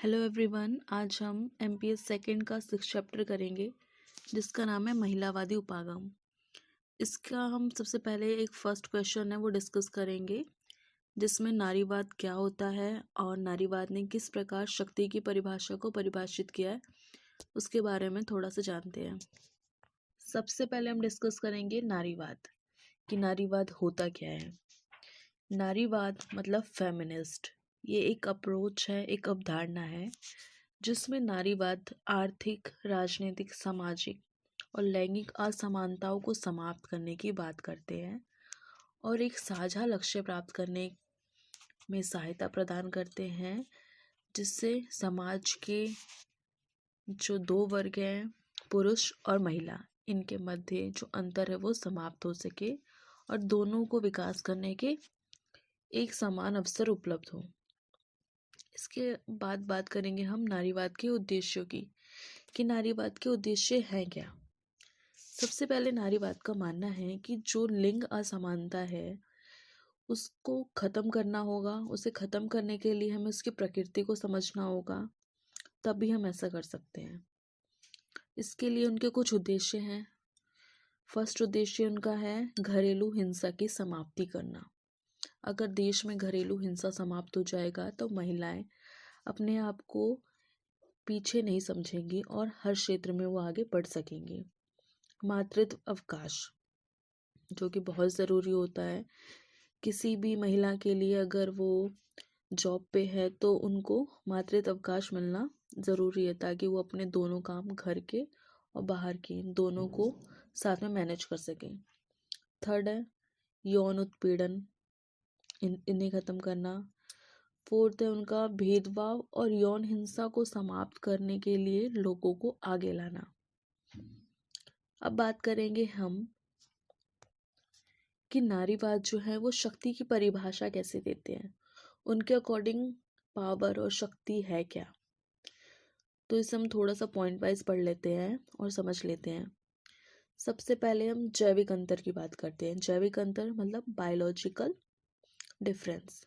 Hello everyone, आज हम MPS second का 6 चैप्टर करेंगे जिसका नाम है महिलावादी उपागम। इसका हम सबसे पहले एक फर्स्ट क्वेश्चन है वो डिस्कस करेंगे जिसमें नारीवाद क्या होता है और नारीवाद ने किस प्रकार शक्ति की परिभाषा को परिभाषित किया है उसके बारे में थोड़ा सा जानते हैं। सबसे पहले हम डिस्कस करेंगे नारीवाद कि नारीवाद होता क्या है। नारीवाद मतलब फेमिनिस्ट, ये एक अप्रोच है, एक अवधारणा है जिसमें नारीवाद आर्थिक, राजनीतिक, सामाजिक और लैंगिक असमानताओं को समाप्त करने की बात करते हैं और एक साझा लक्ष्य प्राप्त करने में सहायता प्रदान करते हैं जिससे समाज के जो दो वर्ग हैं, पुरुष और महिला, इनके मध्य जो अंतर है वो समाप्त हो सके और दोनों को विकास करने के एक समान अवसर उपलब्ध हो। इसके बाद बात करेंगे हम नारीवाद के उद्देश्यों की कि नारीवाद के उद्देश्य हैं क्या। सबसे पहले नारीवाद का मानना है कि जो लिंग असमानता है उसको खत्म करना होगा। उसे खत्म करने के लिए हमें उसकी प्रकृति को समझना होगा, तभी हम ऐसा कर सकते हैं। इसके लिए उनके कुछ उद्देश्य हैं। फर्स्ट उद्देश्य उनका है घरेलू हिंसा की समाप्ति करना। अगर देश में घरेलू हिंसा समाप्त हो जाएगा तो महिलाएं अपने आप को पीछे नहीं समझेंगी और हर क्षेत्र में वो आगे बढ़ सकेंगी। मातृत्व अवकाश जो कि बहुत ज़रूरी होता है किसी भी महिला के लिए। अगर वो जॉब पे है तो उनको मातृत्व अवकाश मिलना ज़रूरी है ताकि वो अपने दोनों काम, घर के और बाहर के, दोनों को साथ में मैनेज कर सकें। थर्ड है यौन उत्पीड़न, इन्हें ख़त्म करना। फोर्थ है उनका भेदभाव और यौन हिंसा को समाप्त करने के लिए लोगों को आगे लाना। अब बात करेंगे हम कि नारीवाद जो है वो शक्ति की परिभाषा कैसे देते हैं। उनके अकॉर्डिंग पावर और शक्ति है क्या, तो इसे हम थोड़ा सा पॉइंट वाइज पढ़ लेते हैं और समझ लेते हैं। सबसे पहले हम जैविक अंतर की बात करते हैं। जैविक अंतर मतलब बायोलॉजिकल डिफरेंस।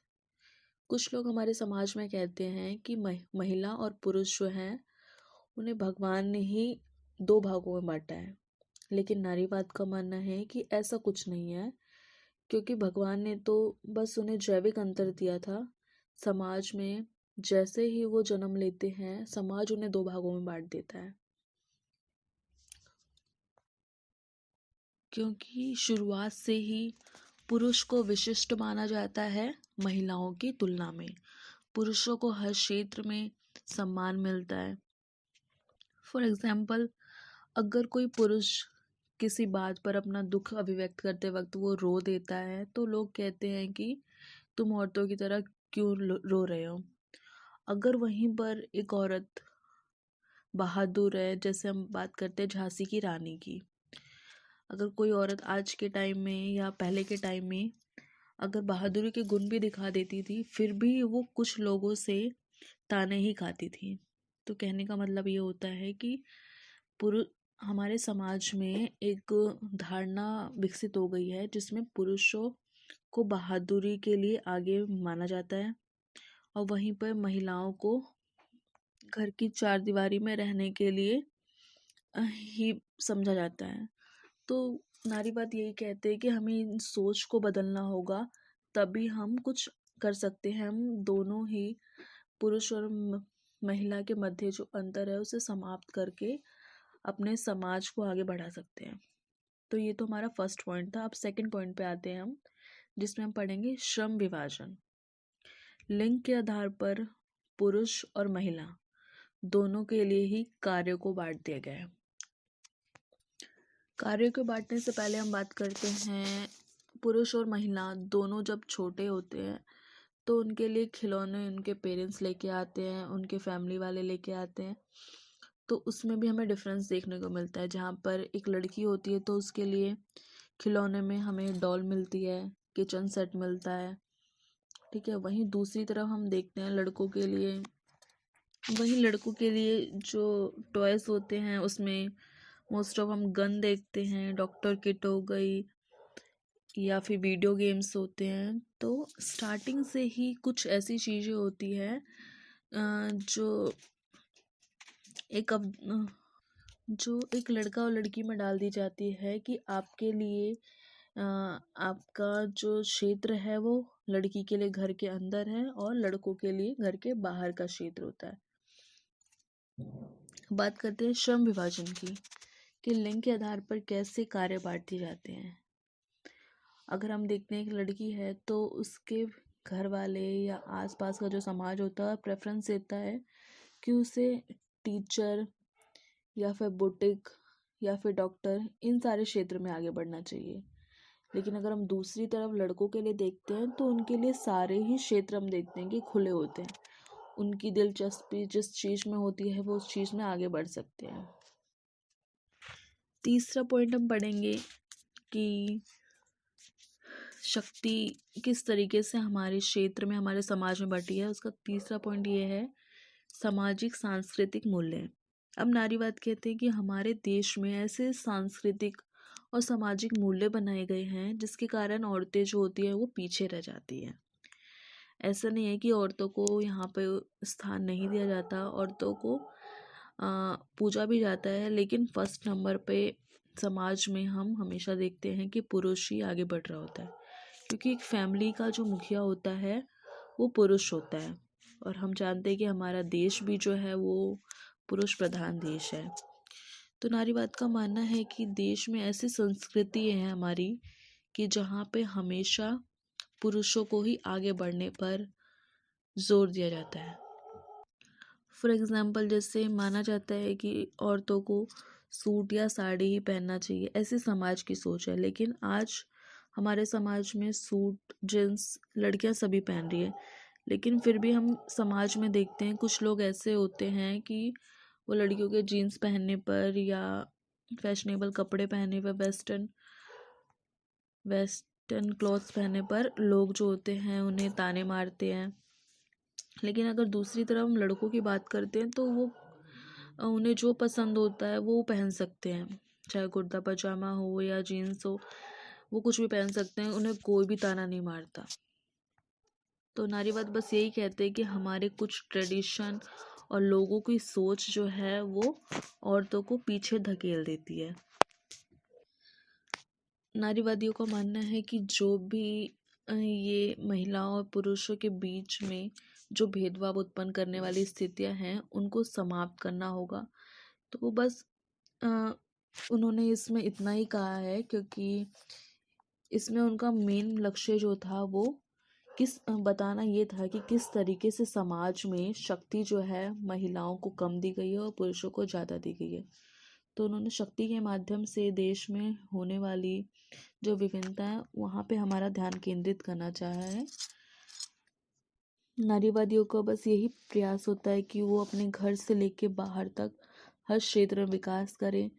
कुछ लोग हमारे समाज में कहते हैं कि महिला और पुरुष जो हैं उन्हें भगवान ने ही दो भागों में बांटा है, लेकिन नारीवाद का मानना है कि ऐसा कुछ नहीं है, क्योंकि भगवान ने तो बस उन्हें जैविक अंतर दिया था। समाज में जैसे ही वो जन्म लेते हैं समाज उन्हें दो भागों में बांट देता है, क्योंकि शुरुआत से ही पुरुष को विशिष्ट माना जाता है महिलाओं की तुलना में। पुरुषों को हर क्षेत्र में सम्मान मिलता है। फॉर एग्जाम्पल, अगर कोई पुरुष किसी बात पर अपना दुख अभिव्यक्त करते वक्त वो रो देता है तो लोग कहते हैं कि तुम औरतों की तरह क्यों रो रहे हो। अगर वहीं पर एक औरत बहादुर है, जैसे हम बात करते हैं झांसी की रानी की, अगर कोई औरत आज के टाइम में या पहले के टाइम में अगर बहादुरी के गुण भी दिखा देती थी फिर भी वो कुछ लोगों से ताने ही खाती थी। तो कहने का मतलब ये होता है कि पुरुष, हमारे समाज में एक धारणा विकसित हो गई है जिसमें पुरुषों को बहादुरी के लिए आगे माना जाता है और वहीं पर महिलाओं को घर की चार दीवारी में रहने के लिए ही समझा जाता है। तो नारीवाद यही कहते हैं कि हमें इन सोच को बदलना होगा, तभी हम कुछ कर सकते हैं। हम दोनों ही पुरुष और महिला के मध्य जो अंतर है उसे समाप्त करके अपने समाज को आगे बढ़ा सकते हैं। तो ये तो हमारा फर्स्ट पॉइंट था। अब सेकंड पॉइंट पे आते हैं हम, जिसमें हम पढ़ेंगे श्रम विभाजन। लिंग के आधार पर पुरुष और महिला दोनों के लिए ही कार्य को बांट दिया गया है। कार्य को बांटने से पहले हम बात करते हैं, पुरुष और महिला दोनों जब छोटे होते हैं तो उनके लिए खिलौने उनके पेरेंट्स लेके आते हैं, उनके फैमिली वाले लेके आते हैं। तो उसमें भी हमें डिफरेंस देखने को मिलता है। जहाँ पर एक लड़की होती है तो उसके लिए खिलौने में हमें डॉल मिलती है, किचन सेट मिलता है, ठीक है। वहीं दूसरी तरफ हम देखते हैं लड़कों के लिए, जो टॉयज़ होते हैं उसमें मोस्ट ऑफ हम गन देखते हैं, डॉक्टर किट हो गई या फिर वीडियो गेम्स होते हैं। तो स्टार्टिंग से ही कुछ ऐसी चीज़ें होती हैं जो एक अब जो एक लड़का और लड़की में डाल दी जाती है कि आपके लिए आपका जो क्षेत्र है वो लड़की के लिए घर के अंदर है और लड़कों के लिए घर के बाहर का क्षेत्र होता है। बात करते हैं श्रम विभाजन की, कि लिंग के आधार पर कैसे कार्य बांटे जाते हैं। अगर हम देखते हैं एक लड़की है तो उसके घर वाले या आसपास का जो समाज होता है प्रेफरेंस देता है कि उसे टीचर या फिर बुटीक या फिर डॉक्टर इन सारे क्षेत्र में आगे बढ़ना चाहिए। लेकिन अगर हम दूसरी तरफ लड़कों के लिए देखते हैं तो उनके लिए सारे ही क्षेत्र हम देखते हैं कि खुले होते हैं। उनकी दिलचस्पी जिस चीज़ में होती है वो उस चीज़ में आगे बढ़ सकते हैं। तीसरा पॉइंट हम पढ़ेंगे कि शक्ति किस तरीके से हमारे क्षेत्र में हमारे समाज में बटी है। उसका तीसरा पॉइंट ये है सामाजिक सांस्कृतिक मूल्य। अब नारीवाद कहते हैं कि हमारे देश में ऐसे सांस्कृतिक और सामाजिक मूल्य बनाए गए हैं जिसके कारण औरतें जो होती हैं वो पीछे रह जाती हैं। ऐसा नहीं है कि औरतों को यहाँ पे स्थान नहीं दिया जाता, औरतों को पूजा भी जाता है, लेकिन फर्स्ट नंबर पे समाज में हम हमेशा देखते हैं कि पुरुष ही आगे बढ़ रहा होता है, क्योंकि एक फैमिली का जो मुखिया होता है वो पुरुष होता है। और हम जानते हैं कि हमारा देश भी जो है वो पुरुष प्रधान देश है। तो नारीवाद का मानना है कि देश में ऐसी संस्कृति है हमारी कि जहाँ पे हमेशा पुरुषों को ही आगे बढ़ने पर जोर दिया जाता है। फॉर एग्ज़ाम्पल जैसे माना जाता है कि औरतों को सूट या साड़ी ही पहनना चाहिए, ऐसी समाज की सोच है। लेकिन आज हमारे समाज में सूट जींस लड़कियां सभी पहन रही है, लेकिन फिर भी हम समाज में देखते हैं कुछ लोग ऐसे होते हैं कि वो लड़कियों के जीन्स पहनने पर या फैशनेबल कपड़े पहनने पर वेस्टर्न क्लॉथ्स पहनने पर लोग जो होते हैं उन्हें ताने मारते हैं। लेकिन अगर दूसरी तरफ हम लड़कों की बात करते हैं तो वो उन्हें जो पसंद होता है वो पहन सकते हैं, चाहे कुर्ता पजामा हो या जीन्स हो, वो कुछ भी पहन सकते हैं, उन्हें कोई भी ताना नहीं मारता। तो नारीवाद बस यही कहते हैं कि हमारे कुछ ट्रेडिशन और लोगों की सोच जो है वो औरतों को पीछे धकेल देती है। नारीवादियों का मानना है कि जो भी ये महिलाओं और पुरुषों के बीच में जो भेदभाव उत्पन्न करने वाली स्थितियां हैं उनको समाप्त करना होगा। तो वो बस उन्होंने इसमें इतना ही कहा है, क्योंकि इसमें उनका मेन लक्ष्य जो था वो बताना ये था कि किस तरीके से समाज में शक्ति जो है महिलाओं को कम दी गई है और पुरुषों को ज़्यादा दी गई है। तो उन्होंने शक्ति के माध्यम से देश में होने वाली जो विभिन्नता है वहाँ पे हमारा ध्यान केंद्रित करना चाहा है। नारीवादियों का बस यही प्रयास होता है कि वो अपने घर से लेके बाहर तक हर क्षेत्र में विकास करें।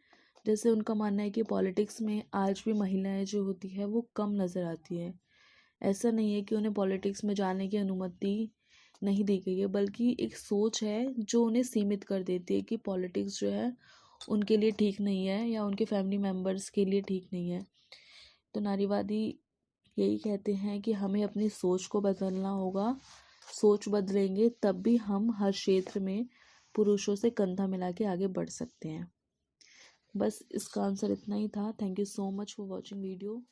जैसे उनका मानना है कि पॉलिटिक्स में आज भी महिलाएं जो होती है वो कम नज़र आती है। ऐसा नहीं है कि उन्हें पॉलिटिक्स में जाने की अनुमति नहीं दी गई है, बल्कि एक सोच है जो उन्हें सीमित कर देती है कि पॉलिटिक्स जो है उनके लिए ठीक नहीं है या उनके फैमिली मेम्बर्स के लिए ठीक नहीं है। तो नारीवादी यही कहते हैं कि हमें अपनी सोच को बदलना होगा। सोच बदलेंगे तब भी हम हर क्षेत्र में पुरुषों से कंधा मिला के आगे बढ़ सकते हैं। बस इसका आंसर इतना ही था। Thank you so much for watching video.